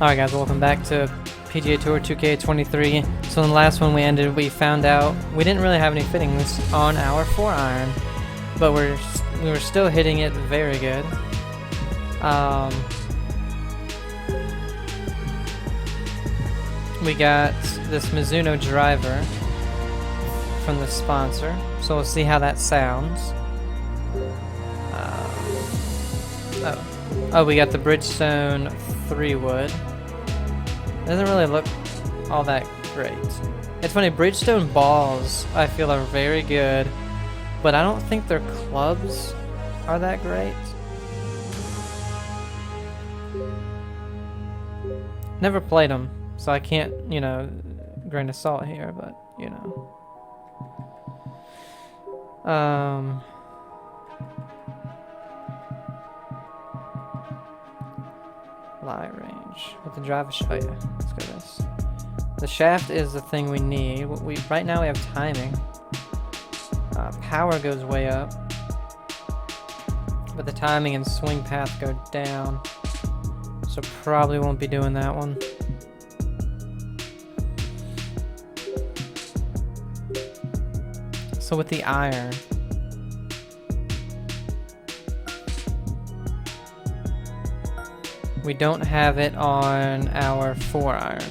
Alright guys, welcome back to PGA Tour 2K23. So in the last one we found out we didn't really have any fittings on our 4-iron, but we were still hitting it very good. We got this Mizuno driver from the sponsor, so we'll see how that sounds. Oh, we got the Bridgestone 3-wood. Doesn't really look all that great. It's funny, Bridgestone balls I feel are very good, but I don't think their clubs are that great. Never played them, so I can't, grain of salt here, but, lie range with the driver. Oh yeah, let's go this. The shaft is the thing we need. Right now we have timing. Power goes way up, but the timing and swing path go down. So probably won't be doing that one. So with the iron, we don't have it on our 4-iron.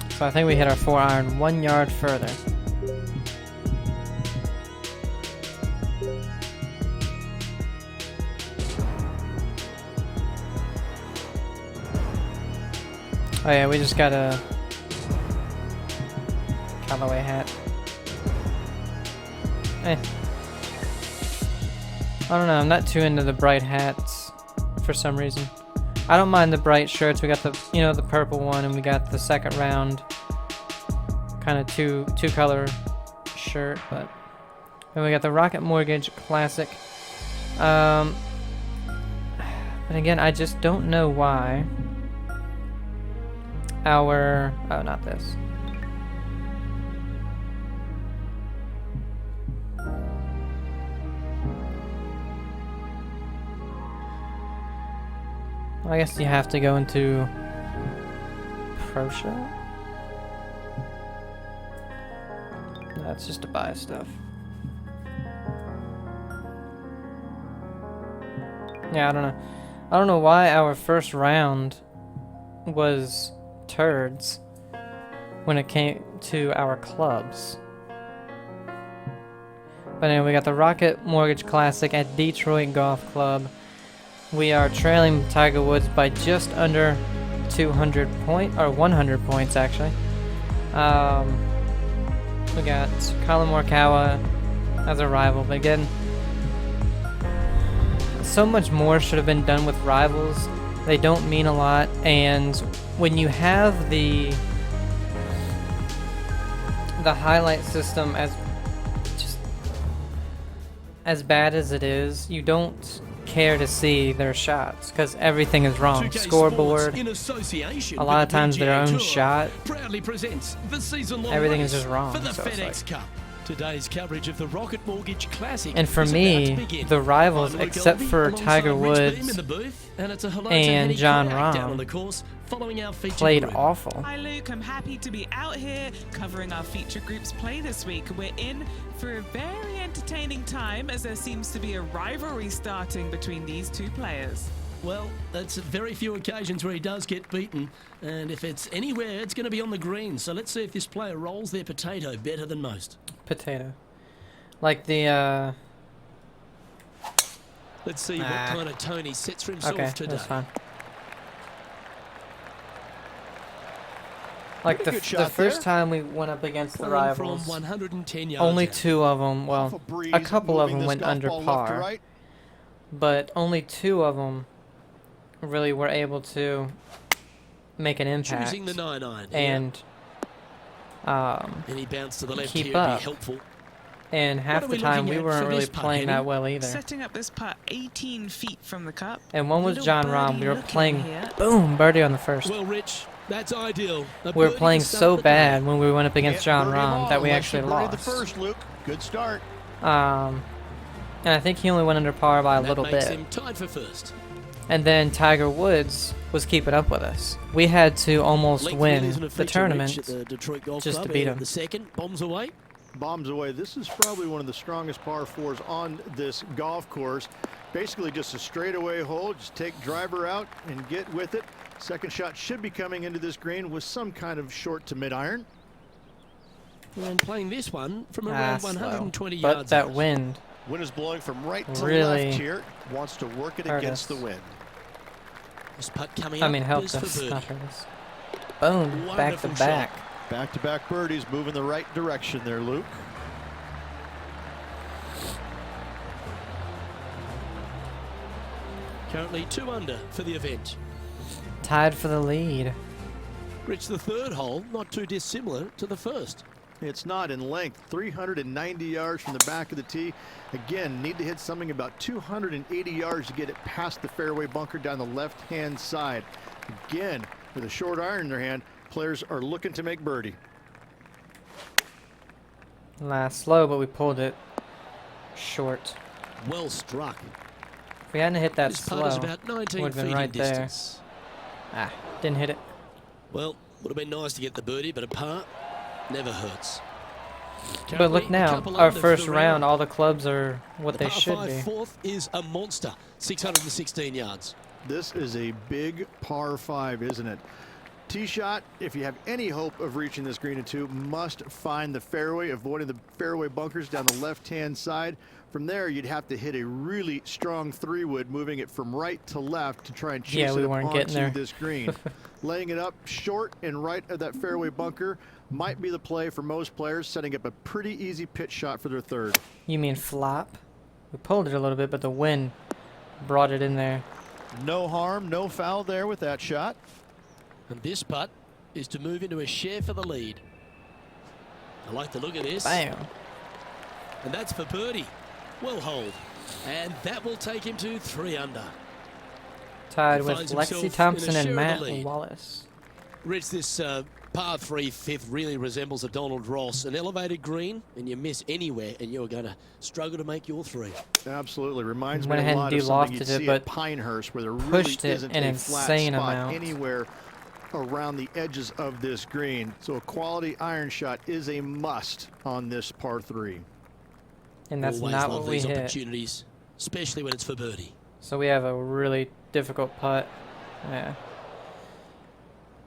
So I think we hit our 4-iron 1 yard further. Oh yeah, we just got a Callaway hat. I don't know, I'm not too into the bright hats for some reason. I don't mind the bright shirts. We got the, the purple one, and we got the second round kind of two color shirt, but then we got the Rocket Mortgage Classic. But again, I just don't know why our, oh, not this. I guess you have to go into Pro Shop. That's just to buy stuff. Yeah, I don't know. I don't know why our first round was turds when it came to our clubs. But anyway, we got the Rocket Mortgage Classic at Detroit Golf Club. We are trailing Tiger Woods by just under 200 points, or 100 points actually. We got Colin Morikawa as a rival, but again, so much more should have been done with rivals. They don't mean a lot, and when you have the highlight system as bad as it is, you don't care to see their shots because everything is wrong. Scoreboard, a lot of times their own shot, everything is just wrong. So it's like, today's coverage of the Rocket Mortgage Classic. and for me, the rivals, except for Tiger Woods and John Rahm, played awful. Hi Luke, I'm happy to be out here covering our feature group's play this week. We're in for a very entertaining time as there seems to be a rivalry starting between these two players. Well, that's very few occasions where he does get beaten, and if it's anywhere, it's going to be on the green. So let's see if this player rolls their potato better than most. Potato. Like the, Let's see what kind of tone he sets for himself today. That's fine. Like the first time we went up against the rivals, from 110 yards only out. 2 of them, well, a couple of them went under par, but only 2 of them really were able to make an impact Choosing the 9-iron, and he bounced to the left keep here up. be helpful. and half are the we time looking we at weren't for really this putt, playing that Henny? well either. Setting up this putt 18 feet from the cup. And one was Little John Rahm. birdie We were looking playing, here. boom, birdie on the first. Well, Rich, that's ideal. A We were birdie playing to start so the bad day. when we went up against John Can't birdie 'em Rahm all that we unless actually you birdie lost. the first, Luke. Good start. And I think he only went under par by a That little makes bit. him tied for first. And then Tiger Woods was keeping up with us. We had to almost Length win isn't a the feature, tournament Rich, at the Detroit Golf just Club. to beat And him. The second bombs away. Bombs away. This is probably one of the strongest par fours on this golf course. Basically just a straightaway hole. Just take driver out and get with it. Second shot should be coming into this green with some kind of short to mid iron. And playing this one from around slow. 120 But yards. that out. wind, Wind is blowing from right to Really left here. Wants to work it hurt against us. the wind. This putt coming I up mean, helped is for us, birdie. not hurt us. Boom, back to Wonderful back. Back-to-back birdies, moving the right direction there, Luke. Currently 2 under for the event. Tied for the lead. Rich, the third hole, not too dissimilar to the first. It's not in length, 390 yards from the back of the tee. Again, need to hit something about 280 yards to get it past the fairway bunker down the left-hand side. Again, with a short iron in their hand, players are looking to make birdie. Last slow, but we pulled it short. Well struck. If we hadn't hit that This slow, putt is about 19 would've been feet right in there. distance. Didn't hit it. Well, would have been nice to get the birdie, but a par never hurts. But look Currently, a now, couple our under for first the round, all the clubs are what The they par should five be. fourth is a monster, 616 yards. This is a big par 5, isn't it? Tee shot, if you have any hope of reaching this green in 2, must find the fairway, avoiding the fairway bunkers down the left-hand side. From there, you'd have to hit a really strong 3-wood, moving it from right to left to try and chase Yeah, we it up weren't getting onto there. this green. Laying it up short and right of that fairway bunker might be the play for most players, setting up a pretty easy pitch shot for their third. You mean flop? We pulled it a little bit, but the wind brought it in there. No harm, no foul there with that shot. And this putt is to move into a share for the lead. I like the look of this. Bam. And that's for birdie. Well holed. And that will take him to 3 under. Tied He with finds Lexi himself Thompson in a and share of Matt the lead. Wallace. Rich, this par 3 fifth really resembles a Donald Ross. An elevated green, and you miss anywhere, and you're going to struggle to make your 3. Absolutely. Reminds me Went a ahead and lot of something de-lofted you'd it, see but at Pinehurst, where there really pushed it isn't an a flat insane spot amount. anywhere around the edges of this green. So a quality iron shot is a must on this par 3. And that's Always not love what we these hit. opportunities, especially when it's for birdie. So we have a really difficult putt. Yeah.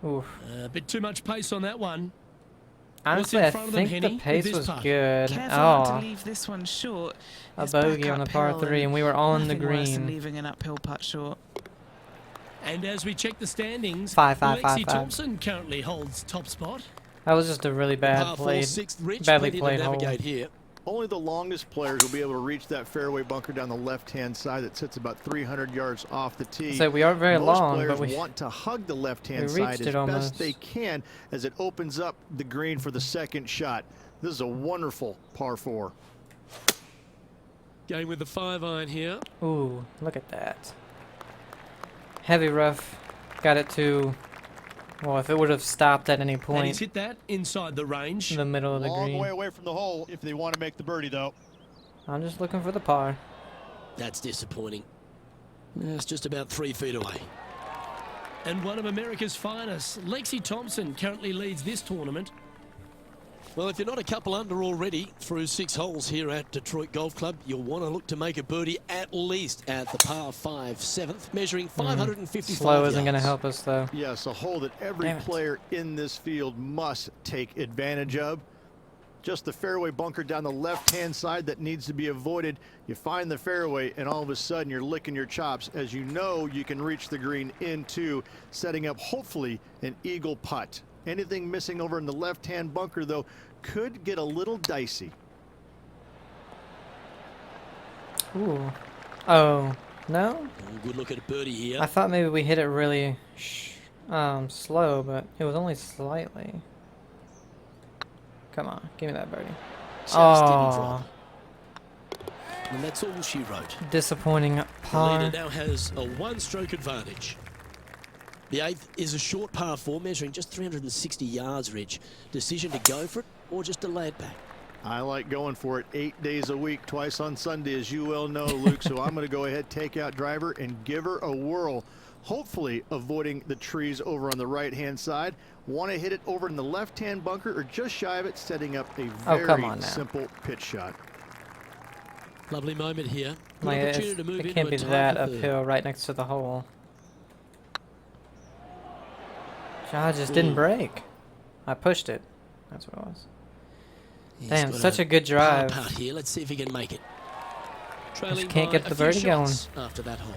Oof. A bit too much pace on that one. Honestly, in I front of them, think the Henny, pace with this was putt? good. Careful not Oh, to leave this one short. a It's bogey back on the par uphill 3, and we were on the nothing worse than green. leaving an uphill putt short. And as we check the standings, Five, five, Lexi five, five. Thompson currently holds top spot. That was just a really bad Par 4, played, 6th, Rich, badly plenty played to hole. navigate here. Only the longest players will be able to reach that fairway bunker down the left-hand side that sits about 300 yards off the tee. So we aren't very Most long, players but we want to hug the left-hand we side reached as it best almost. they can as it opens up the green for the second shot. This is a wonderful par 4. Going with the 5-iron here. Ooh, look at that. Heavy rough. Got it to, well, if it would have stopped at any And he's point hit that inside the range. in the middle of the Long way green. away from the hole if they want to make the birdie, though. I'm just looking for the par. That's disappointing. It's just about 3 feet away. And one of America's finest, Lexi Thompson, currently leads this tournament. Well, if you're not a couple under already through 6 holes here at Detroit Golf Club, you'll want to look to make a birdie at least at the par 5 7th, measuring 555 Slow isn't going to yards. help us, though. Yes, a hole that every Damn it. player in this field must take advantage of. Just the fairway bunker down the left-hand side that needs to be avoided. You find the fairway, and all of a sudden you're licking your chops as you know you can reach the green into, setting up hopefully an eagle putt. Anything missing over in the left-hand bunker, though, could get a little dicey. Ooh. Oh, no? Good look at a birdie here. I thought maybe we hit it really slow, but it was only slightly. Come on, give me that birdie. Just didn't Oh, drop. And that's all she wrote. Disappointing The par. leader now has a one-stroke advantage. The 8th is a short par 4, measuring just 360 yards, Rich. Decision to go for it or just delay it back? I like going for it 8 days a week, twice on Sunday, as you well know, Luke. So I'm going to go ahead, take out driver, and give her a whirl. Hopefully avoiding the trees over on the right-hand side. Want to hit it over in the left-hand bunker or just shy of it, setting up a very simple pitch shot. Lovely moment here. Good Like, opportunity to move it into can't a be tie that for third. uphill right next to the hole. I just didn't break. I pushed it. That's what it was. He's Damn, got such a good drive. Part here. Let's see if he can make it. Trailing can't by get the a few birdie going. shots after that hole.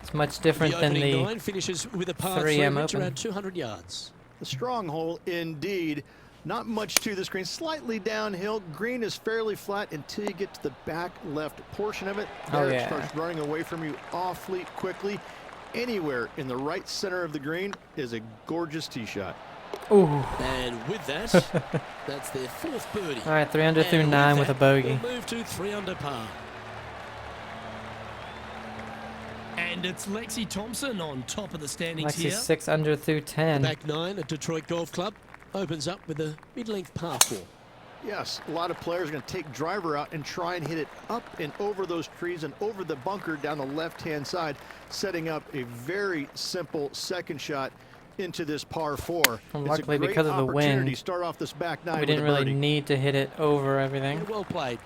It's much different than opening the 9 finishes with a par 3 3M Rich, Open. around 200 yards. A strong hole indeed. Not much to this green, slightly downhill. Green is fairly flat until you get to the back left portion of it. There it starts running away from you awfully quickly. Anywhere in the right center of the green is a gorgeous tee shot. Ooh. And with that, that's their 4th birdie. All right, 3 under through And 9 with a that, bogey. we'll move to 3 under par. And it's Lexi Thompson on top of the standings Lexi's here. 6 under through 10. Back 9 at Detroit Golf Club opens up with a mid-length par 4. Yes, a lot of players are going to take driver out and try and hit it up and over those trees and over the bunker down the left-hand side, setting up a very simple second shot into this par 4. And It's luckily, a great because of the opportunity wind, to start off this back 9 we with didn't a really birdie. need to hit it over everything. Well played.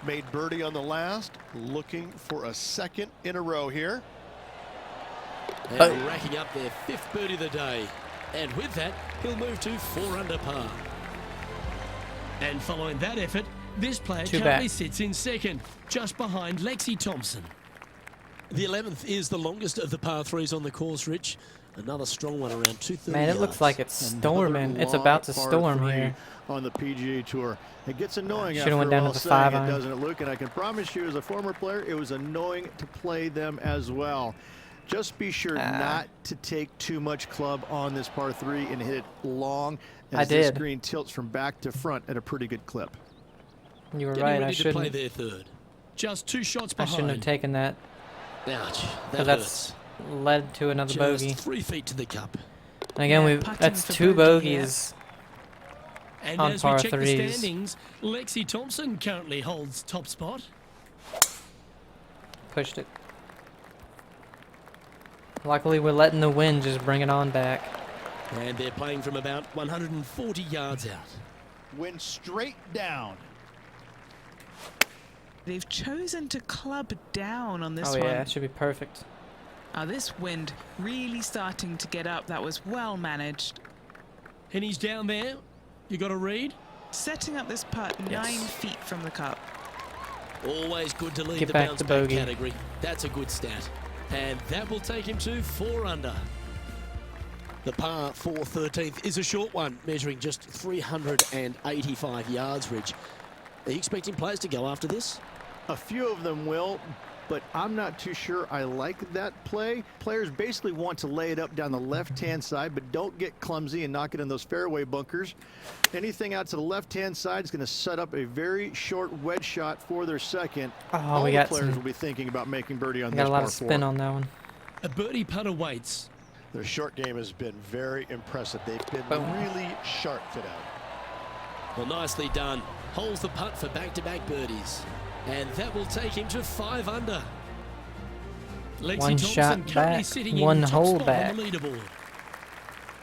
Made birdie on the last, looking for a second in a row here. And racking up their 5th birdie of the day. And with that, he'll move to 4 under par. And following that effort, this player Too currently bad. sits in second, just behind Lexi Thompson. The 11th is the longest of the par 3s on the course, Rich. Another strong one around 230 Man, it looks like it's storming. It's about to storm here. On the PGA Tour. It gets annoying Should've after went a down to while the saying 5 it, iron. doesn't it, Luke? And I can promise you, as a former player, it was annoying to play them as well. Just be sure not to take too much club on this par 3 and hit it long, as this green tilts from back to front at a pretty good clip. You were Getting right. I ready to play shouldn't. their 3rd. Just 2 shots I behind. shouldn't have taken that. Ouch. Because That that's hurts. led to another bogey. Just 3 feet to the cup. And again, Yeah, we putting that's for 2 bogey here. bogeys. And on as par we check the threes. standings, Lexi Thompson currently holds top spot. Pushed it. Luckily, we're letting the wind just bring it on back. And they're playing from about 140 yards out. Went straight down. They've chosen to club down on this Oh one. yeah, it should be perfect. This wind really starting to get up. That was well managed. And he's down there. You got to read. Setting up this putt 9 feet from the cup. Always good to lead Get the back bounce to back bogey. category. That's a good stat. And that will take him to 4 under. The par 4 13th is a short one, measuring just 385 yards, Rich. Are you expecting players to go after this? A few of them will, but I'm not too sure I like that play. Players basically want to lay it up down the left-hand side, but don't get clumsy and knock it in those fairway bunkers. Anything out to the left-hand side is going to set up a very short wedge shot for their second. Oh, All we the got players some. will be thinking about making birdie on We this got a lot par of 4. spin on that one. A birdie putt awaits. Their short game has been very impressive. They've been Boom. really sharp today. Well, nicely done. Holds the putt for back-to-back birdies. And that will take him to 5 under. Lexi One Thompson shot currently back, sitting one in top hole spot back. on the leaderboard.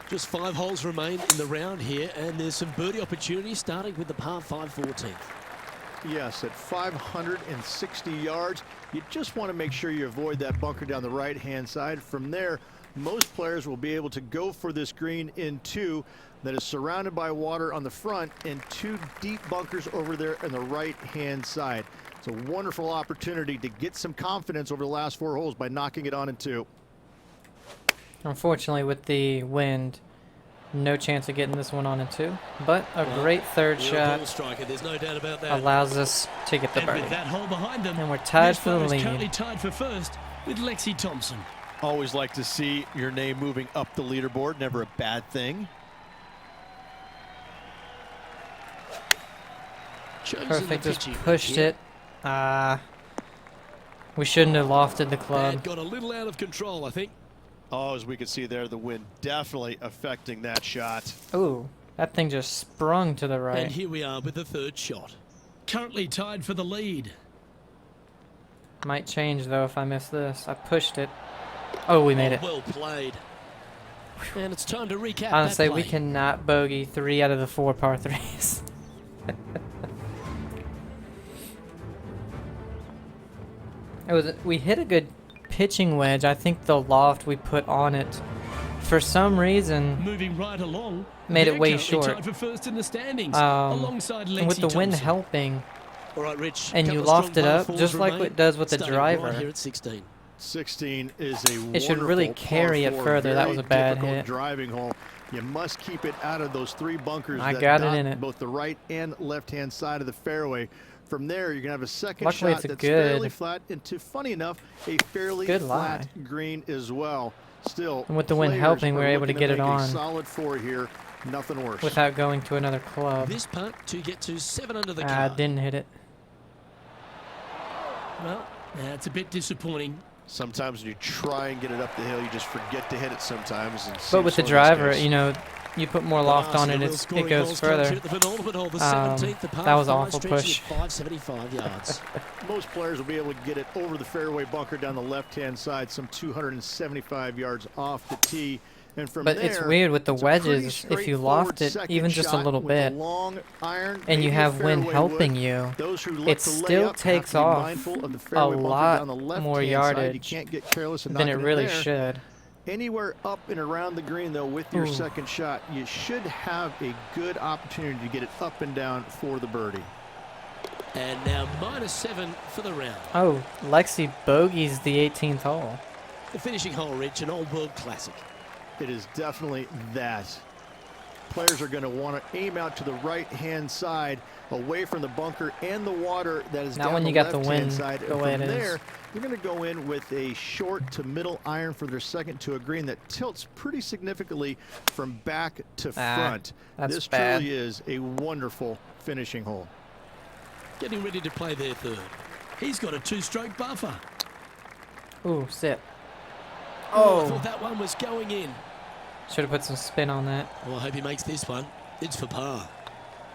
Just 5 holes remain in the round here, and there's some birdie opportunities starting with the par 5 14th. Yes, at 560 yards, you just want to make sure you avoid that bunker down the right-hand side. From there, most players will be able to go for this green in 2 that is surrounded by water on the front and 2 deep bunkers over there on the right-hand side. It's a wonderful opportunity to get some confidence over the last 4 holes by knocking it on in 2. Unfortunately, with the wind, no chance of getting this one on in 2. But a great third You're a ball shot striker, there's no doubt about that. allows us to get the And birdie. with that hole behind them, And we're tied this for the photo's lead. currently tied for first with Lexi Thompson. Always like to see your name moving up the leaderboard. Never a bad thing. Chosen Perfect, the just pitching pushed here. it. We shouldn't have lofted the That club. got a little out of control, I think. Oh, as we can see there, the wind definitely affecting that shot. Ooh, that thing just sprung to the And right. here we are with the third shot. Currently tied for the lead. Might change though if I miss this. I pushed it. Oh, we made it. Well played. And it's time to recap Honestly, that we play. cannot bogey 3 out of the 4 par 3s. We hit a good pitching wedge. I think the loft we put on it, for some reason, Moving right along. made it they're way currently short. tied for first in the standings, Um, alongside and with Lexi the wind Thompson. helping, All right, Rich. and you couple of loft strong it par up, fours just like remain. it does with the Starting driver. Right here at 16. 16 is a It should really wonderful carry par it four, further. That was very a bad difficult hit. driving hole. You must keep it out of those 3 bunkers I that got it dot in it. both the right and left-hand side of the fairway. From there, you're gonna have a second Luckily, shot it's a that's good- fairly flat into, funny enough, a fairly Good flat lie. green as well. Still, And with the wind players helping, we are were able to looking get it make a on. solid 4 here, nothing worse. Without going to another club. This putt to get to 7 under the I car. didn't hit it. Well, that's a bit disappointing. Sometimes when you try and get it up the hill, you just forget to hit it sometimes. And But with the driver, you know, you put more loft on it, it goes further. That was an awful push. 575 yards. most players will be able to get it over the fairway bunker down the left-hand side, some 275 yards off the tee. And from But there, it's weird with the it's a pretty wedges, if you loft it straightforward even second just a shot little with a bit, long iron, and you maybe a have wind fairway helping wood. you, Those who look it to lay still up have takes to be off mindful of the a fairway bunker lot down the more left-hand side. You yardage can't get careless and than it knock really there. should. Anywhere up and around the green, though, with your Ooh. second shot, you should have a good opportunity to get it up and down for the birdie. And now -7 for the round. Oh, Lexi bogeys the 18th hole. The finishing hole, Rich, an old world classic. It is definitely that. Players are going to want to aim out to the right-hand side, away from the bunker and the water that is Not down when the you got the left-hand wind side. the And way from it is. there, you're going to go in with a short to middle iron for their second to a green that tilts pretty significantly from back to front. that's This bad. truly is a wonderful finishing hole. Getting ready to play their third. He's got a 2-stroke buffer. Ooh, sit. I Oh, thought that one was going in. should have put some spin on that. Well, I hope he makes this one. It's for par.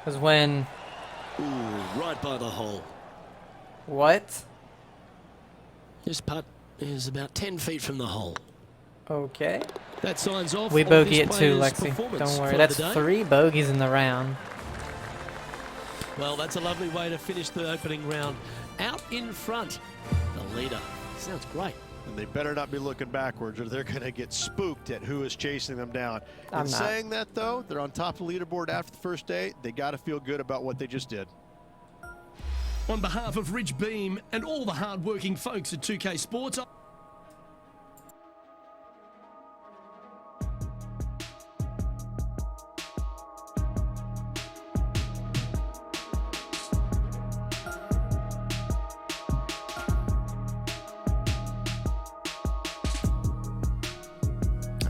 Because when... Ooh, right by the hole. What? This putt is about 10 feet from the hole. Okay. That signs off. We on bogey this it too, player's Lexi. performance Don't worry. for That's the day. 3 bogeys in the round. Well, that's a lovely way to finish the opening round. Out in front, the leader. Sounds great. And they better not be looking backwards or they're going to get spooked at who is chasing them down. I'm In not. saying that, though, they're on top of the leaderboard after the first day. They got to feel good about what they just did. On behalf of Rich Beam and all the hard-working folks at 2K Sports,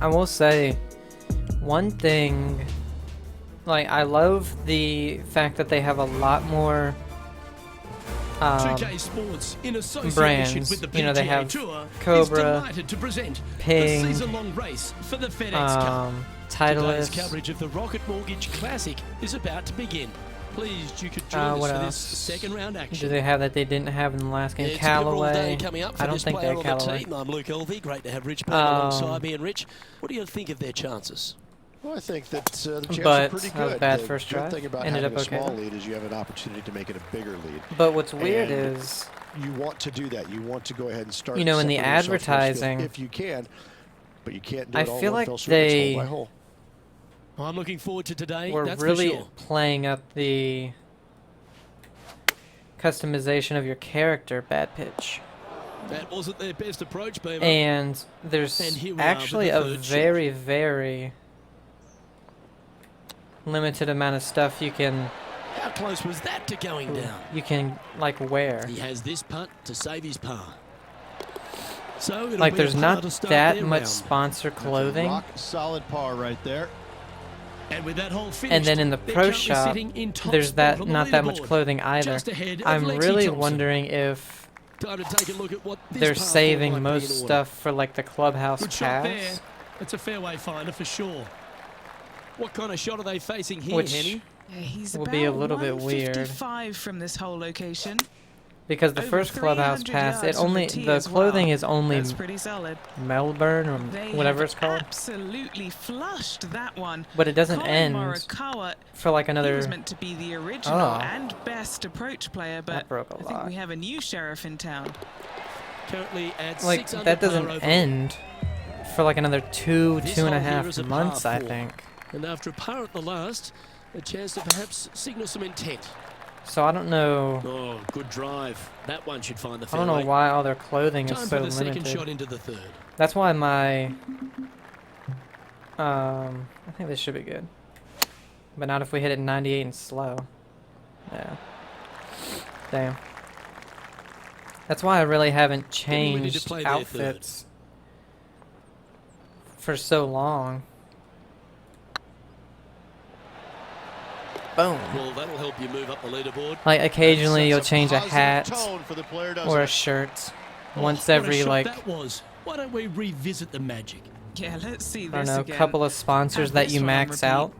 I will say one thing, like, I love the fact that they have a lot more 2K Sports in association brands. with the PGA You know, they have Tour Cobra, is delighted to present Ping, the season-long race for the FedEx Cup. Today's Titleist. Coverage of the Rocket Mortgage Classic is about to begin. Pleased you could join What us for else? this second round Do action. they have that they didn't have in the last game? It's a good all day Callaway. coming up for I don't this think player they're on the Callaway. team. I'm Luke Elvey. Great to have Rich Payne alongside me. And Rich, what do you think of their chances? Well, I think that the chances But are pretty that was good. bad The first good try. thing about Ended having up a okay, small though. lead is you have an opportunity to make it a bigger lead. But what's weird And is, you want to do that. You want to go ahead and start. You know, in the separating yourself from this field advertising, if you can, but you can't do I it all feel in one like fell swoop. It's they hole by hole. Well, I'm looking forward to today. we're that's really for sure. playing up the customization of your character bad pitch. That wasn't their best approach, Beamer. And there's And here we are actually with the a third shot. very, very limited amount of stuff you can How close was that to going down? like wear. He has this putt to save his par. So it'll Like be a there's par not to start that their much round. sponsor That's a clothing. rock solid par right there. And with that hole finished, And then in the they're pro currently shop, sitting in top there's spot that on the not that much leaderboard, clothing either. just ahead of I'm Lexi really Thompson. wondering if Time to take a look at what this they're par four saving might be most in order. stuff for like the clubhouse Good shot there. pass, It's a fairway finder for sure. What kind of shot are they facing here, which Henny? Yeah, he's will about be a little bit weird 155 from this whole location. because the Over first clubhouse 300 pass, it yards from only tee the as clothing well. is only That's pretty solid. Melbourne or They whatever have it's called, absolutely flushed that one. but it doesn't Colin end Morikawa, for like he another. was meant to be the original Oh. and best approach player, but broke a I think lot. we have a new sheriff in town. Currently at Like 6 under that doesn't par overall. end for like another two This and a hole here half is a months, par I four. think. And after a par at the last, a chance to perhaps signal some intent. So I don't know. Oh, good drive. That one should find the I fairway. don't know why all their clothing is Time so for the second limited. shot into the third. That's why my I think this should be good. But not if we hit it 98 and slow. Yeah. Damn. That's why I really haven't Then we need to changed play their outfits for so long. Boom. Well, that'll help you move up the leaderboard. Like occasionally you'll Sets change a positive hat tone for the player, doesn't or a it? shirt Oh, once what a every shot like that was. Why don't we revisit the magic? Yeah, let's see I don't this know, again. couple of sponsors Have that this you one on max repeat. out,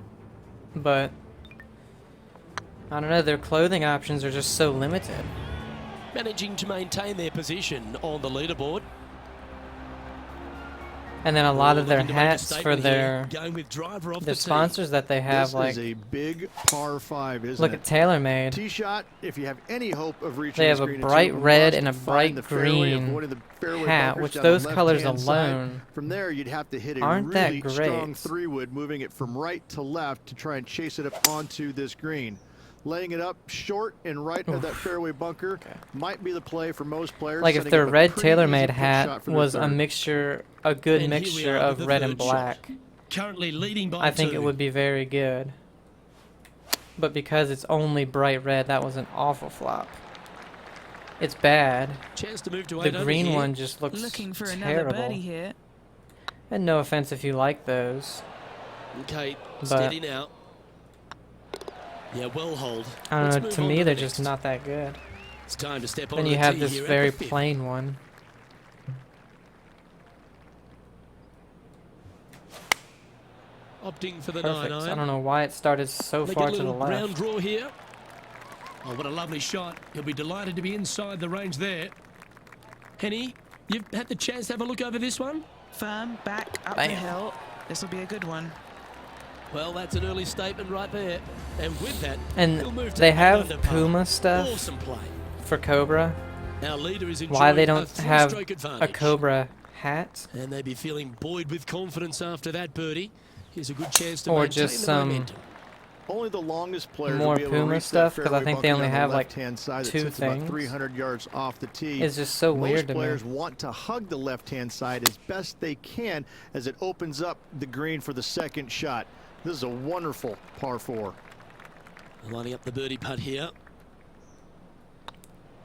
but I don't know, their clothing options are just so limited. Managing to maintain their position on the leaderboard. And then a lot of their Looking to make a hats for statement here, their going with driver off the the tee. sponsors that they have, This like is a big par 5, isn't look it? at TaylorMade. Tee shot, if you have any hope of reaching They this have a green, it's bright you red must and a find bright the fairway, green avoiding the fairway hat, bunkers which down the those colors left-hand side. alone From there, you'd have to hit a aren't that really great. strong 3-wood, moving it from right to left to try and chase it up onto this green. Laying it up short and right of that fairway bunker might be the play for most players. Like if setting their up a red pretty easy TaylorMade pitch hat shot for their was a third. mixture, a good And here we mixture are of with the red and third shot. black, Currently leading by I think it 2. would be very good. But because it's only bright red, that was an awful flop. It's bad. Chance to move to The 8 under green here. one just looks Looking for another terrible. birdie here. And no offense if you like those. Okay, But- steady now. Yeah, well hold. I Let's don't know, move to on me the they're next. just not that good. It's time to step on Then the you have tee this here at very the fifth. plain one. Opting for the Perfect. 9-iron. I don't know why it started so Make far a to the little round left. draw here. Oh, what a lovely shot. He'll be delighted to be inside the range there. Henny, you've had the chance to have a look over this one? Firm, back, up Bam. the hill. This will be a good one. Well, that's an early statement right there. And with that, And he'll move to they 8 have under par. Puma stuff Awesome play. for Cobra. Our leader is enjoying Why they a don't 3 have stroke a advantage. Cobra hat And they'd be feeling buoyed with confidence after that birdie. Here's a good chance to or maintain just the some momentum. Only the longest players more will be able to Puma reach stuff, that 'cause I fairway think they bunker only down the have, like, left-hand side that 2 sits about things. 300 yards off the tee. It's just so weird Most to me. players want to hug the left-hand side as best they can as it opens up the green for the second shot. This is a wonderful par 4. Lining up the birdie putt here.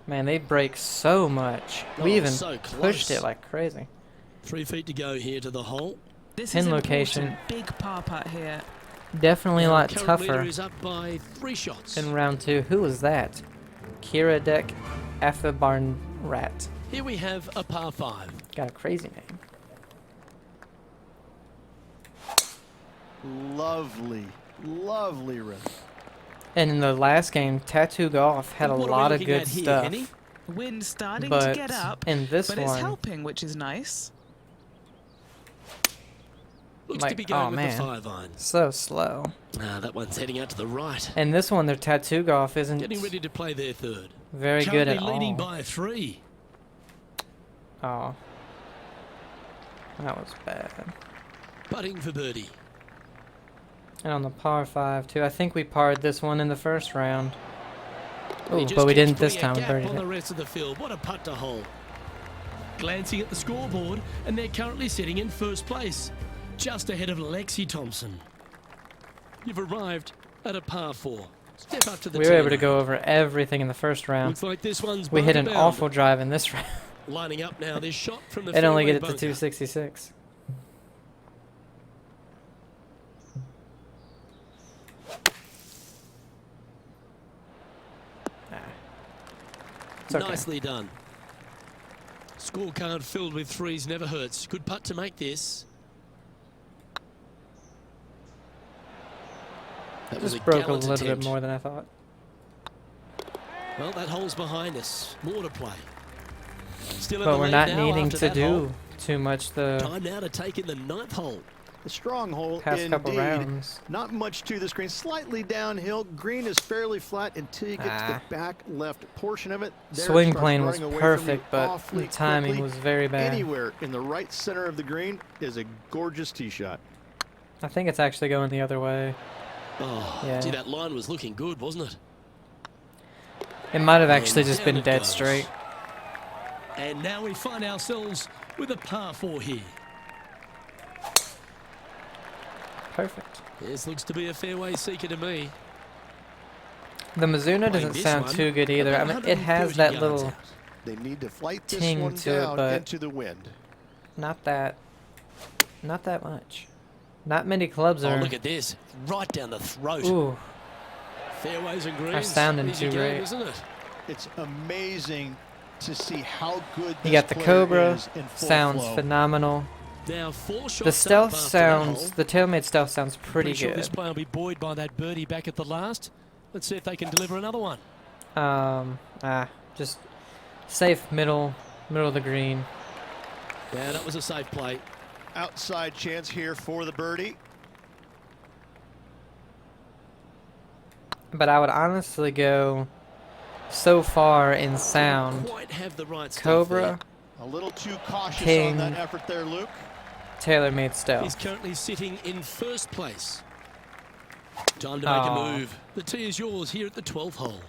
Man, they break so much. We Oh, even so pushed close. it like crazy. 3 feet to go here to the hole. This Pin is location. important. Big par putt here. Definitely a And lot the current tougher leader is up by 3 shots. in round 2. Who was that? Kiradek Rat. Here we have a par 5. Got a crazy name. Lovely, lovely rim. And in the last game, Tattoo Golf had a And what are we lot of looking good at here, stuff. Henny? Wind starting But to get up, in this but it's one, helping, which is nice. Looks to like, be going oh with man, the 5 iron. so slow. Ah, that one's heading out to the right. And this one, their Tattoo Golf isn't Getting ready to play their third. very good Currently at leading all. by 3. Oh, that was bad. Putting for birdie. And on the par 5 too. I think we parred this one in the first round. He Oh, just but we keeps didn't this putting a time. We gap birdied on the it. rest of the field. What a putt to hole. Glancing at the scoreboard, and they're currently sitting in first place, just ahead of Lexi Thompson. You've arrived at a par 4. Step up to the We were able to tee. go over everything in the first round. Looks like this one's We hit an bunker bound. awful drive in this round. Lining up now, this shot from the It only fairway get it to bunker. 266. Ah. It's okay. Nicely done. Scorecard filled with threes never hurts. Good putt to make this. That was Just broke a gallant little attempt. bit more than I thought. Well, that hole's behind us. More to play. Still in But the we're lead not now needing after to that hole. do too much the Time now to take in the 9th hole. A strong hole past couple indeed. rounds. Not much to this green. Slightly downhill. Green is fairly flat until you get to Ah. the back left portion of it. There it Swing starts plane was running away from you perfect, but awfully the timing quickly. was very bad. Anywhere in the right center of the green is a gorgeous tee shot. I think it's actually going the other way. Oh, Yeah. gee, that line was looking good, wasn't it? It might have And actually just down been it dead goes. straight. And now we find ourselves with a par 4 here. Perfect. This looks to be a fairway seeker to me. The Mizuno Playing doesn't this sound one too good either. I about mean, it has 130 that yards little, out. They need to flight this ting one to it, down but- into the wind. not that much. Not many clubs Oh, are. look at this. Right down the throat. Ooh, Fairways and greens. sounding Easy too game, great. isn't it? It's amazing to see how good you this got the player Cobra. is in full Sounds flow. phenomenal. Now 4 shots The stealth up after that sounds, hole. the tailmate stealth sounds pretty Sure this good. player will be buoyed by that birdie back at the last. Let's see if they can deliver another one. Just safe middle of the green. Yeah, that was a safe play. Outside chance here for the birdie. But I would honestly go so far in sound. Didn't quite have the right stuff Cobra, A little too cautious King. on that effort there, Luke. TaylorMade there. He's stealth. currently sitting in 1st place. Time to make Aw. a move. The tee is yours here at the 12th hole.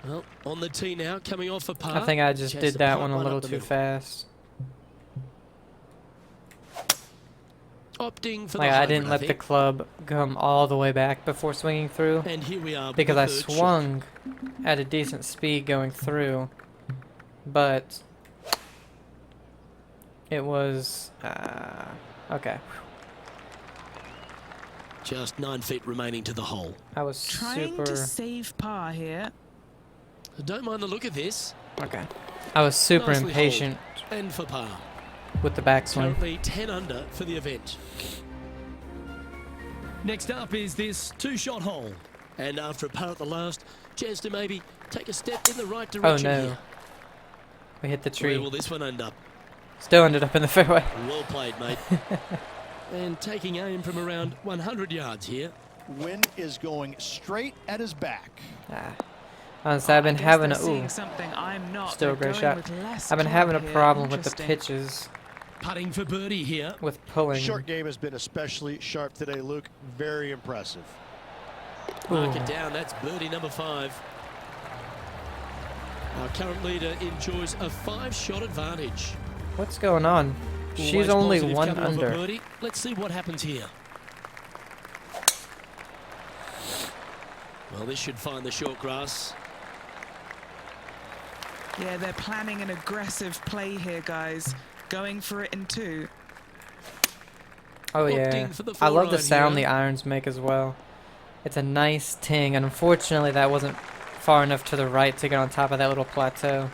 Well, on the tee now, coming off a par. I think I just Chance did to that putt one a right little up the too middle. fast. Opting for Like the I hybrid, didn't let the think. club come all the way back before swinging through And here we are with because the I 3rd shot. swung at a decent speed going through, but it was okay. Just 9 feet remaining to the hole. I was Trying super to save par here. Don't mind the look of this. okay. I was super Nicely impatient And for par. with the backswing. Currently 10 under for the event. Next up is this 2-shot hole. And after a par at the last, chance to maybe take a step in the right Oh direction no, here. we hit the Where tree. will this one end up? Still ended up in the fairway. Well played, mate. And taking aim from around 100 yards here. Wind is going straight at his back. Honestly, I've been I guess having they're a seeing something I'm not. still a They're great going shot. with less I've been club having a here. problem with the Interesting. pitches Putting for birdie here. with pulling. Short game has been especially sharp today, Luke. Very impressive. Mark Ooh. it down. That's birdie number 5. Our current leader enjoys a 5-shot advantage. What's going on? She's Always only positive 1 coming off a under. birdie. Let's see what happens here. Well, this should find the short grass. Yeah, they're planning an aggressive play here, guys. Going for it in 2. Oh yeah, Opting for the I love the four-iron sound here. the irons make as well. It's a nice ting, and unfortunately that wasn't far enough to the right to get on top of that little plateau.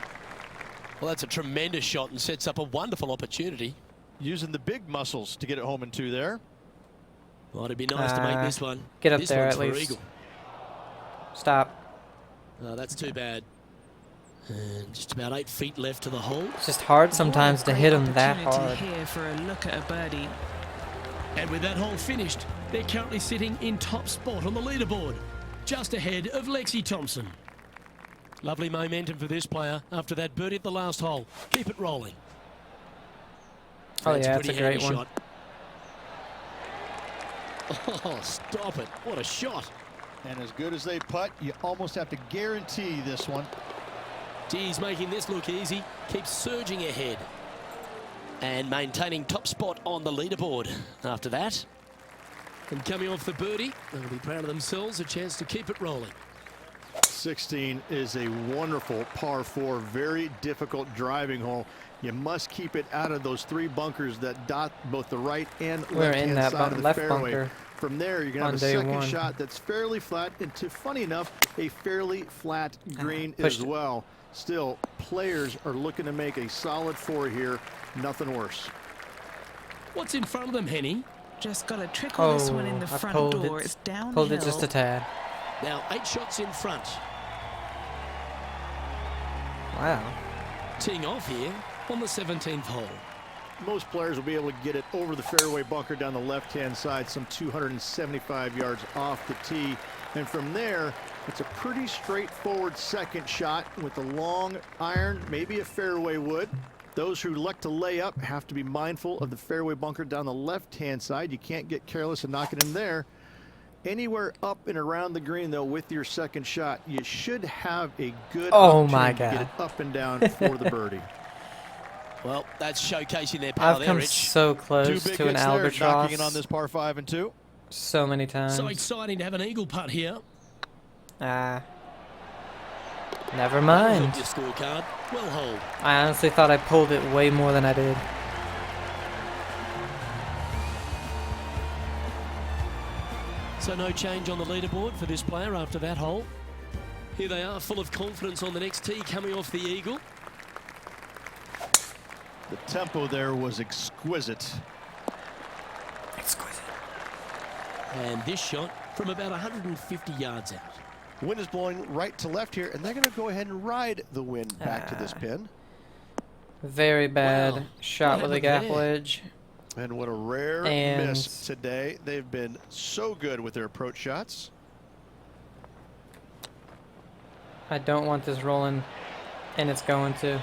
Well, that's a tremendous shot and sets up a wonderful opportunity. Using the big muscles to get it home in 2 there. Well, it'd be nice to make this one. Get up This there one's at for least. eagle. Stop. Oh, that's too bad. And just about 8 feet left to the hole. It's just hard sometimes to What a hit great them that opportunity hard. here for a look at a birdie. And with that hole finished, they're currently sitting in top spot on the leaderboard, just ahead of Lexi Thompson. Lovely momentum for this player after that birdie at the last hole. Keep it rolling. Oh That's yeah, that's a pretty great handy one. shot. Oh, stop it. What a shot. And as good as they putt, you almost have to guarantee this one. Geez, making this look easy. Keeps surging ahead. And maintaining top spot on the leaderboard after that. And coming off the birdie, they'll be proud of themselves. A chance to keep it rolling. 16 is a wonderful par 4, very difficult driving hole. You must keep it out of those 3 bunkers that dot both the right and We're in left-hand that side of the left fairway. bunker From there, you're going to have on a day second 1. shot that's fairly flat into, funny enough, a fairly flat green pushed as it. well. Still, players are looking to make a solid 4 here. Nothing worse. What's in front of them, Henny? Just got to trickle this one in the I front pulled door. it, It's downhill. pulled it just a tad. Now 8 shots in front. Wow. Teeing off here on the 17th hole. Most players will be able to get it over the fairway bunker down the left-hand side, some 275 yards off the tee. And from there, it's a pretty straightforward second shot with a long iron, maybe a fairway wood. Those who like to lay up have to be mindful of the fairway bunker down the left-hand side. You can't get careless and knock it in there. Anywhere up and around the green, though, with your second shot, you should have a good my opportunity to get it up and down for the birdie. Well, that's showcasing their power I've there, come Rich. so close Two big to an hits there, albatross knocking it on this par 5 and 2. so many times. So exciting to have an eagle putt here. Ah. Never Look mind. your scorecard. Well hold. I honestly thought I pulled it way more than I did. So no change on the leaderboard for this player after that hole. Here they are, full of confidence on the next tee, coming off the eagle. The tempo there was exquisite. Exquisite. And this shot from about 150 yards out. Wind is blowing right to left here, and they're going to go ahead and ride the wind back to this pin. Very bad Wow. shot What with a happened gap there? wedge. And what a rare And- miss today. They've been so good with their approach shots. I don't want this rolling, and it's going to.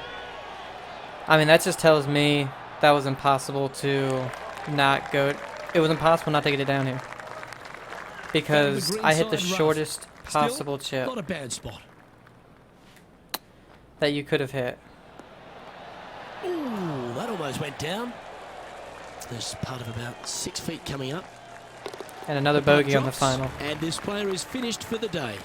I mean, that just tells me that was impossible to not go. It was impossible not to get it down here. Because green I hit the side rough. shortest Still, possible chip Not a bad spot. that you could have hit. Ooh, that almost went down. There's part of about 6 feet coming up. And another The putt bogey on the drops, final. And this player is finished for the day.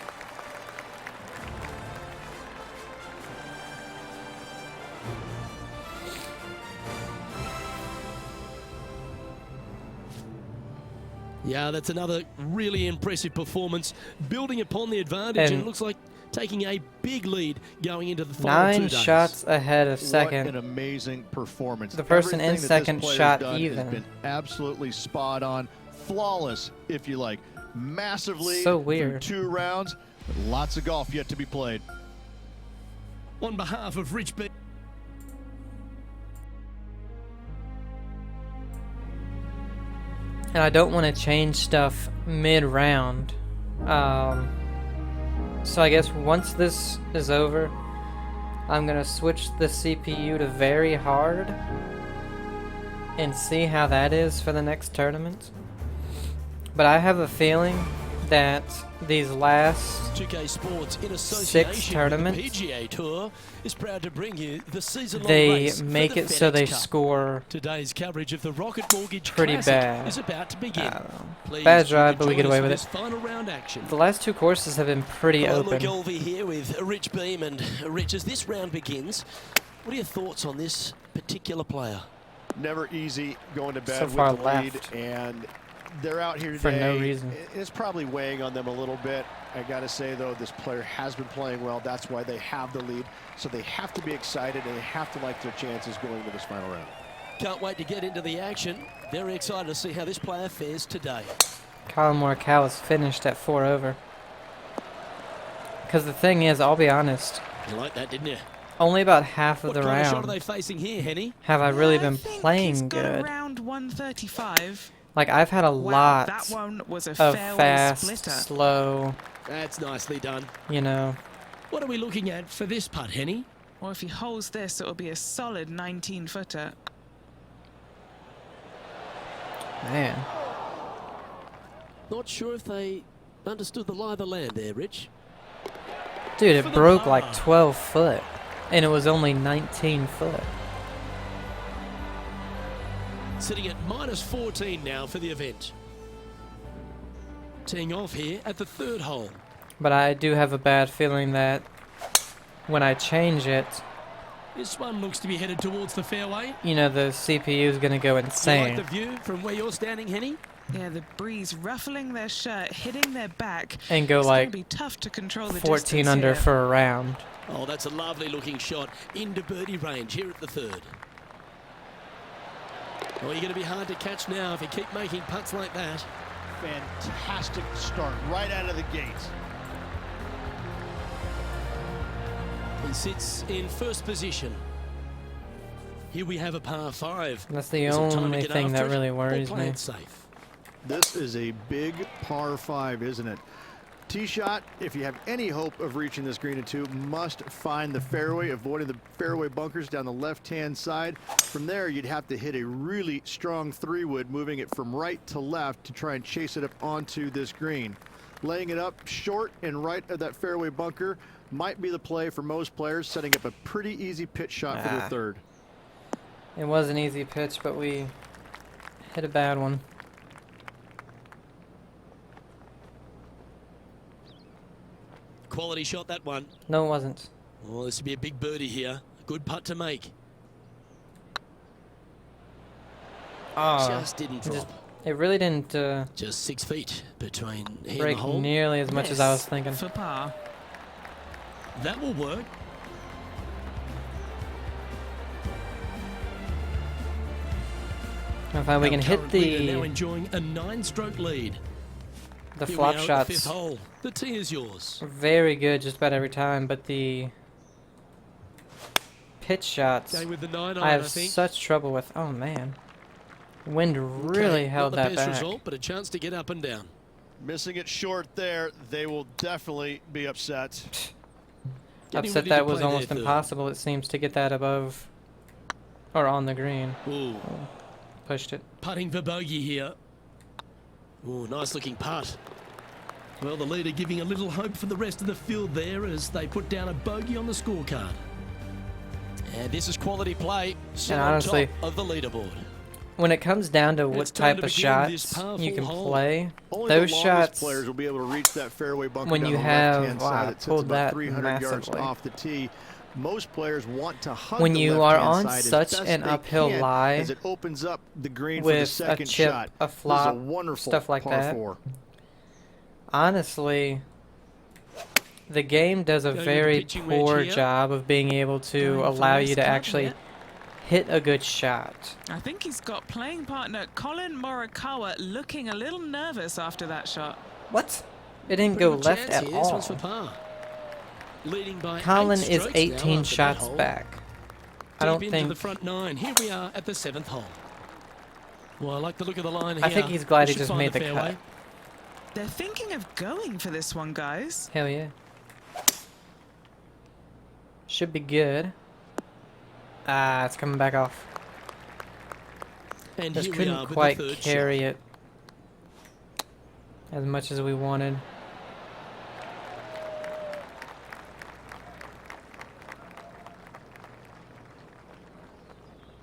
Yeah, that's another really impressive performance, building upon the advantage, and And it looks like taking a big lead going into the final 2 9 days. shots ahead of What an second. amazing performance. The person in Everything that this second player's shot done has even. been absolutely spot on, flawless, if you like. Massively So through weird. 2 rounds, but lots of golf yet to be played. On behalf of Rich B. And I don't want to change stuff mid-round. So I guess once this is over, I'm going to switch the CPU to very hard and see how that is for the next tournament. But I have a feeling that these last 2K Sports in association tournaments, with the PGA Tour is proud to bring you the season-long they race make for it the so FedEx they Cup. score Today's coverage of the Rocket Mortgage pretty Classic bad. is about to begin. I don't know. Please Bad do drive, but we join get us away for with this it. final round action. The last 2 courses have been pretty Hello, open. McGolvey here with Rich Beam, and Rich, as this round begins, what are your thoughts on this particular player? Never easy going to bed So with far the lead, left. and they're out here today. For no reason. It's probably weighing on them a little bit. I got to say, though, this player has been playing well. That's why they have the lead. So they have to be excited, and they have to like their chances going into this final round. Can't wait to get into the action. Very excited to see how this player fares today. Colin Morikawa is finished at 4 over. Because the thing is, I'll be honest, You like that, didn't you? only about half of What the kind of shot are round they facing here, Henny? have I really Yeah, been think he's playing got good. around 135. Like, I've had a Wow, lot that one was a of fairway fast, splitter. slow, That's nicely done. you know. What are we looking at for this putt, Henny? Or if he holds this, it'll be a solid 19-footer. Man. Not sure if they understood the lie of the land there, Rich. Dude, For it the broke par. like 12 foot. And it was only 19 foot. Sitting at minus 14 now for the event. Teeing off here at the 3rd hole. But I do have a bad feeling that when I change it, This one looks to be headed towards the fairway. you know, the CPU is going to go You like insane. the view from where you're standing, Henny? Yeah, the breeze ruffling their shirt, hitting their back. And go It's like gonna be tough to control the 14 distance under here. for a round. Oh, that's a lovely looking shot into birdie range here at the third. Oh, you're going to be hard to catch now if you keep making putts like that. Fantastic start right out of the gates. He sits in first position. Here we have a par 5. That's the Is it time to only get thing that after it really or worries play me. it safe? This is a big par 5, isn't it? Tee shot, if you have any hope of reaching this green in 2, must find the fairway, avoiding the fairway bunkers down the left-hand side. From there, you'd have to hit a really strong 3-wood, moving it from right to left to try and chase it up onto this green. Laying it up short and right of that fairway bunker might be the play for most players, setting up a pretty easy pitch shot for the third. It was an easy pitch, but we hit a bad one. Quality shot, that one. No, it wasn't. Well, this would be a big birdie here. A good putt to make. Oh, Just didn't drop. it really didn't Just 6 feet between here and the break hole. nearly as much as I was thinking. For par. That will work. I find we can hit Current leader now the enjoying a 9-stroke lead. Here we flop are at the shots 5th hole. The tee is yours. very good just about every time, but the pitch shots Going with the 9 I iron, have I think. such trouble with. Oh man, wind really Okay, held not that the best back. result, but a chance to get up and down. Missing it short there, they will definitely be upset. Getting Upset ready that to was play almost their third. impossible. It seems to get that above or on the green. Ooh, Pushed it. putting for bogey here. Ooh, nice looking putt. Well, the leader giving a little hope for the rest of the field there as they put down a bogey on the scorecard. And this is quality play. Sit And on honestly, top of the leaderboard. When it comes down to what It's time type to of begin this shots powerful you can hole. play, Only those the longest shots players will be able to reach that fairway bunker when down you the have left-hand side. It sits pulled about that 300 yards massively. off the tee. Most players want to hug when the you are left-hand on side as such best an they uphill can, lie as it opens up the green for the with a second chip, shot. a flop, This is a wonderful stuff like par that. 4. honestly, the game does a Going with the very pitching wedge poor here. job of being able to Going for allow nice you to cut actually here. hit a good shot. I think he's got playing partner Colin Morikawa looking a little nervous after that shot. What? It didn't Pretty go good left chance at here. This one's all. for par. Leading by 8 Colin is strokes now 18 after that shots hole. back. I Deep don't into think. the front 9. Here we are at the 7th hole. Well, I like the look of the line here. I think he's glad he Should just find made the fairway. cut. They're thinking of going for this one, guys. Hell yeah. Should be good. Ah, it's coming back off. And Just here we are couldn't with quite the third carry shot. it as much as we wanted. it.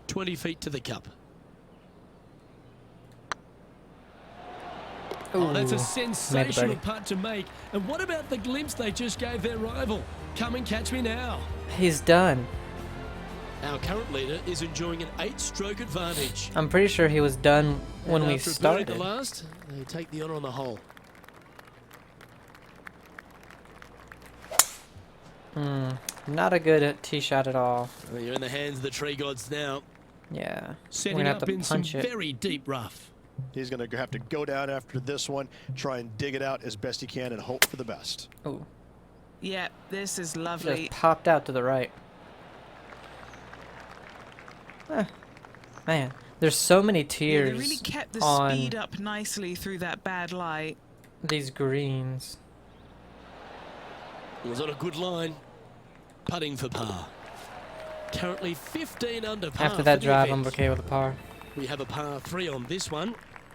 20 feet to the cup. Oh, that's a Ooh, sensational birdie. putt to make. And what about the glimpse they just gave their rival? Come and catch me now. He's done. Our current leader is enjoying an 8-stroke advantage. I'm pretty sure he was done when And we after a birdie started. the last, they take the honour on the hole. Not a good tee shot at all. Well, you're in the hands of the tree gods now. Yeah. We're Setting gonna have up to in some punch it. very deep rough. He's going to have to go down after this one, try and dig it out as best he can and hope for the best. Oh, Yeah, this is just lovely. popped out to the right. Man, there's so many Yeah, they tiers really kept the on speed up nicely through that bad light. these greens. Was on a good line. Putting for par. Currently 15 under par. After that for the drive, I'm event. okay with a par. We have a par 3 on this one.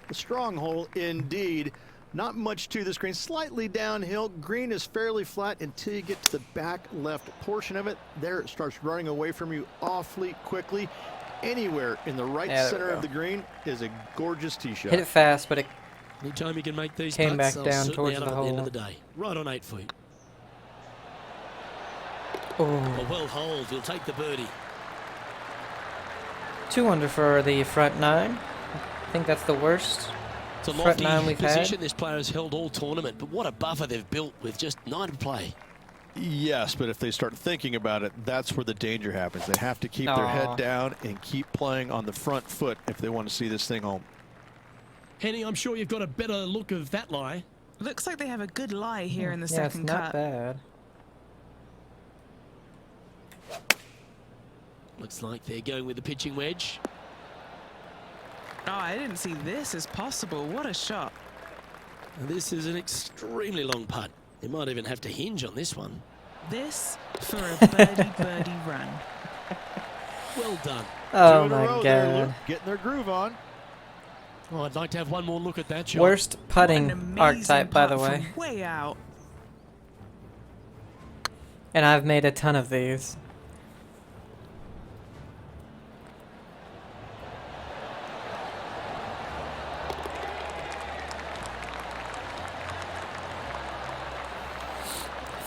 A strong hole indeed. Not much to this green. Slightly downhill. Green is fairly flat until you get to the back left portion of it. There it starts running away from you awfully quickly. Anywhere in the right Yeah, there we center go. of the green is a gorgeous tee shot. Hit it fast, but it Anytime you can make these Came putts, back they'll down certainly towards add the up at the end of hole. the day. Right on 8 feet. oh, A well holed. He'll take the birdie. 2 under for the front 9. I think that's the worst. It's a Front lofty 9 we've had. position this player has held all tournament, but what a buffer they've built with just 9 to play. Yes, but if they start thinking about it, that's where the danger happens. They have to keep their head down and keep playing on the front foot if they want to see this thing home. Henny, I'm sure you've got a better look of that lie. Looks like they have a good lie here in the Yeah, it's second not cut. bad. Looks like they're going with the pitching wedge. Oh, I didn't see this as possible. What a shot. And this is an extremely long putt. They might even have to hinge on this one. This for a birdie run. Well done. Oh Two in a my row there, Luke, god. getting their groove on. Oh, I'd like to have one more look at that shot. Worst An putting amazing archetype, by the putt way. from way out. And I've made a ton of these.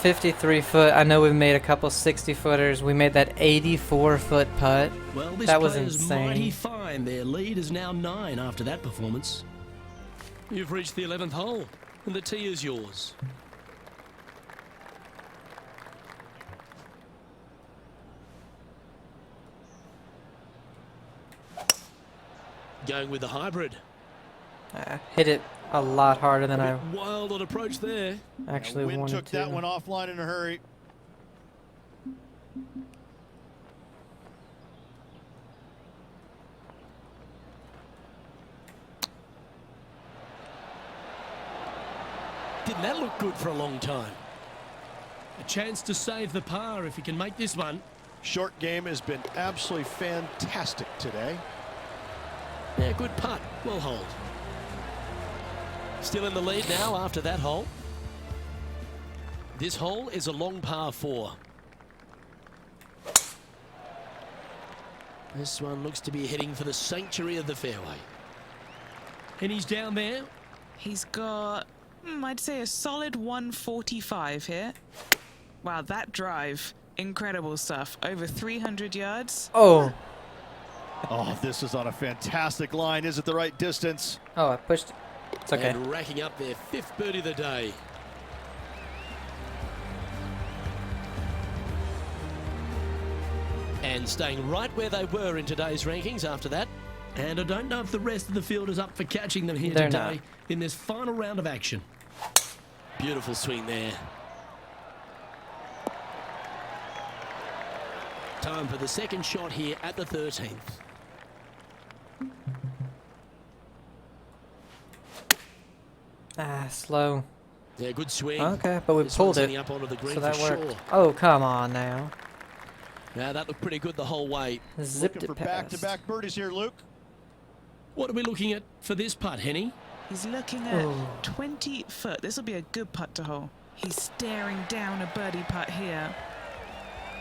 $53-foot. I know we've made a couple 60-footers. We made that 84-foot putt. Well, this That was player's insane. mighty fine. Their lead is now 9 after that performance. You've reached the 11th hole, and the tee is yours. Going with the hybrid. Hit it a lot harder than I Wild on approach there. actually Wind wanted took to. that one offline in a hurry. Didn't that look good for a long time? A chance to save the par if he can make this one. Short game has been absolutely fantastic today. Yeah, good putt. Well hold. Still in the lead now after that hole. This hole is a long par 4. This one looks to be heading for the sanctuary of the fairway. And he's down there. He's got, I'd say a solid 145 here. Wow, that drive. Incredible stuff. Over 300 yards. Oh, Oh, this is on a fantastic line. Is it the right distance? oh, I pushed. It's okay. And racking up their 5th birdie of the day. And staying right where they were in today's rankings after that. And I don't know if the rest of the field is up for catching them here They're today not. in this final round of action. Beautiful swing there. Time for the second shot here at the 13th. Slow. Yeah, good swing. Okay, but we This pulled one's it, heading up onto the green so that for worked. sure. Oh, come on now. Now that looked pretty good the whole way. Zipped Looking it for past. back-to-back birdies here, Luke. What are we looking at for this putt, Henny? He's looking at Oh. 20 foot. This will be a good putt to hole. He's staring down a birdie putt here.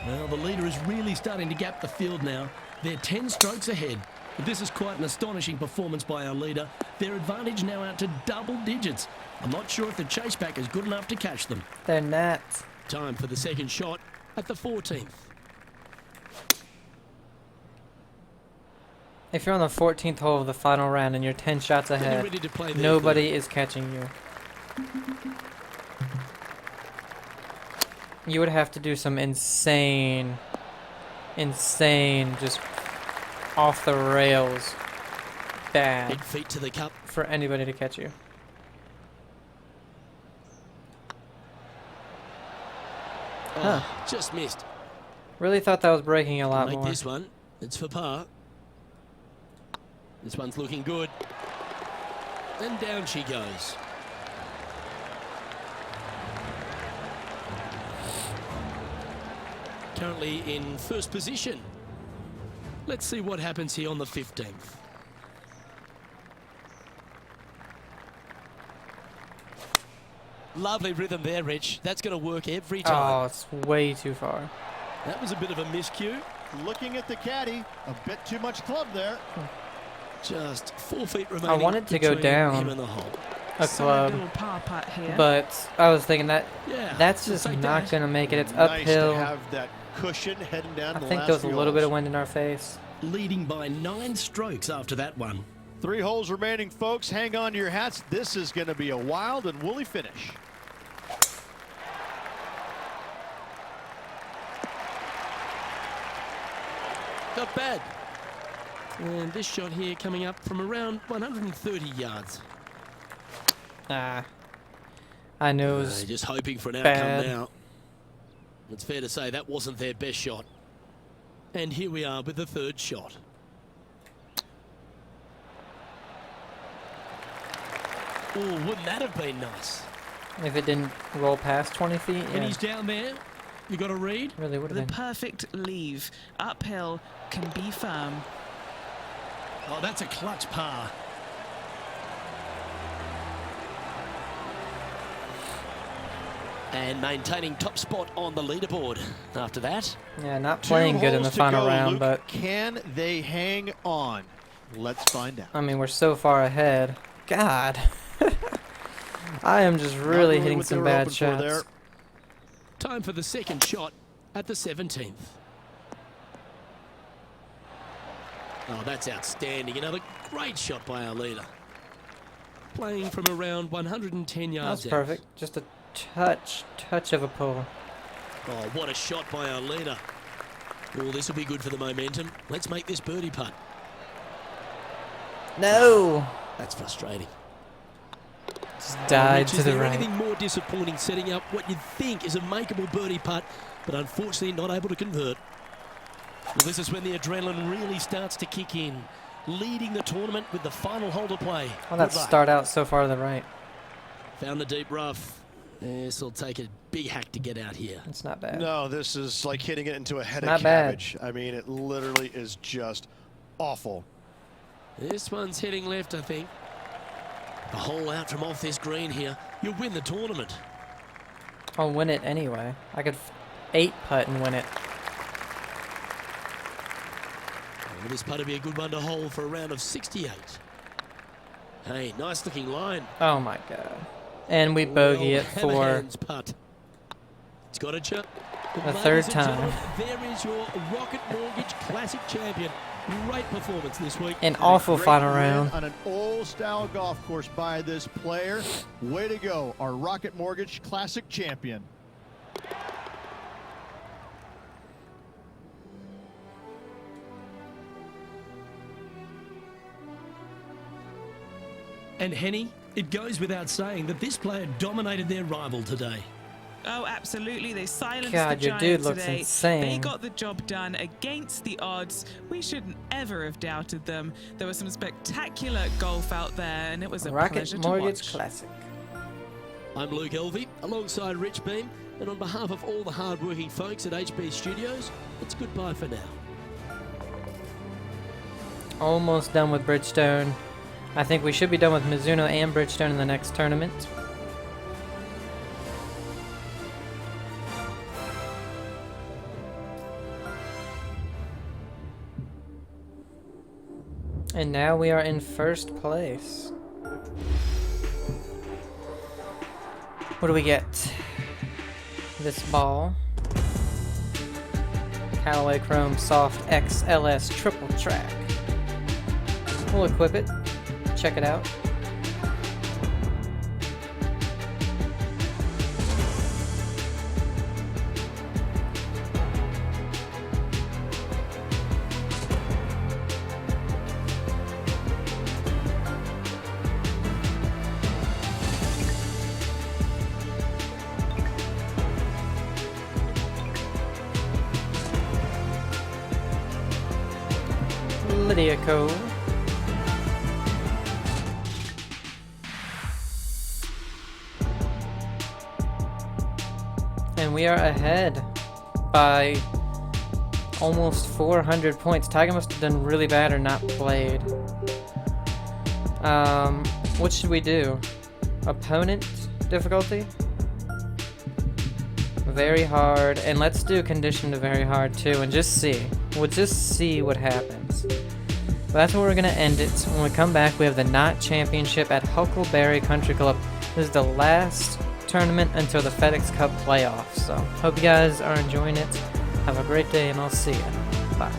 Well, the leader is really starting to gap the field now. They're 10 strokes ahead. But this is quite an astonishing performance by our leader. Their advantage now out to double digits. I'm not sure if the chase back is good enough to catch them. They're nuts. Time for the second shot at the 14th. If you're on the 14th hole of the final round and you're 10 shots Getting ahead, ready to play their nobody is catching you. You would have to do some insane, just off the rails bad Big feet to the cup. for anybody to catch you. Oh, just missed. Really thought that was breaking a lot Make more. this one. It's for par. This one's looking good. And down she goes. Currently in first position. Let's see what happens here on the 15th. Lovely rhythm there, Rich. That's going to work every time. Oh, it's way too far. That was a bit of a miscue. Looking at the caddy, a bit too much club there. Just 4 feet remaining. wanted to go between down. him and the hole. A Solid club, little par putt here. but I was thinking that Yeah, that's just just like not that. gonna make it. It's Nice uphill. to have that cushion heading down I the think last there was a few little bit of holes. wind in our face. Leading by 9 strokes after that one. 3 holes remaining, folks. Hang on to your hats. This is going to be a wild and woolly finish. Not bad. And this shot here coming up from around 130 yards. Ah. I know it was Just hoping for an bad. outcome now. It's fair to say that wasn't their best shot. And here we are with the third shot. Oh, wouldn't that have been nice? if it didn't roll past 20 feet. When Yeah, he's down there, you got to read. really would have The been. perfect leave. Uphill can be firm. Oh, that's a clutch par. And maintaining top spot on the leaderboard after that. Yeah, not 2 playing good in the holes to final go, round, Luke. but Can they hang on? Let's find out. I mean, we're so far ahead. God. I am just really hitting what they some were bad hoping for shots. there. Time for the second shot at the 17th. Oh, that's outstanding. Another great shot by our leader. Playing from around 110 yards That's out. perfect. Just a touch of a pull. Oh, what a shot by our leader. Oh, this will be good for the momentum. Let's make this birdie putt. No! That's frustrating. Just died Rich, to is the there right. anything more disappointing setting up what you'd think is a makeable birdie putt, but unfortunately not able to convert? Well, this is when the adrenaline really starts to kick in. Leading the tournament with the final hole to play. Well, that Good luck. start out so far to the right. Found the deep rough. This will take a big hack to get out here. It's not bad. No, this is like hitting it into a head Not of bad. cabbage. I mean, it literally is just awful. This one's heading left, I think. A hole out from off this green here. You'll win the tournament. I'll win it anyway. I could 8-putt and win it. Well, this putt will be a good one to hold for a round of 68. Hey, nice looking line. Oh my god. And we bogey it Well, for Hammerhand's putt. It's got a chip. the third time. There is your Rocket Mortgage Classic champion. Great performance this week. An awful Great final win round. on an old-style golf course by this player. Way to go, our Rocket Mortgage Classic champion. And Henny, it goes without saying that this player dominated their rival today. Oh, absolutely. They silenced God, the your giant dude looks today. They insane. got the job done against the odds. We shouldn't ever have doubted them. There was some spectacular golf out there, and it was a Rocket pleasure to Mortgage watch. Classic. I'm Luke Elvey, alongside Rich Beam, and on behalf of all the hard-working folks at HB Studios, it's goodbye for now. Almost done with Bridgestone. I think we should be done with Mizuno and Bridgestone in the next tournament. And now we are in first place. What do we get? This ball. Callaway Chrome Soft XLS Triple Track. We'll equip it. Check it out. Lydia Cove. And we are ahead by almost 400 points. Tiger must have done really bad or not played. What should we do? Opponent difficulty? Very hard. And let's do condition to very hard too and just see. We'll just see what happens. But that's where we're going to end it. When we come back, we have the Knot Championship at Huckleberry Country Club. This is the last tournament until the FedEx Cup playoffs. So, hope you guys are enjoying it. Have a great day, and I'll see you. Bye.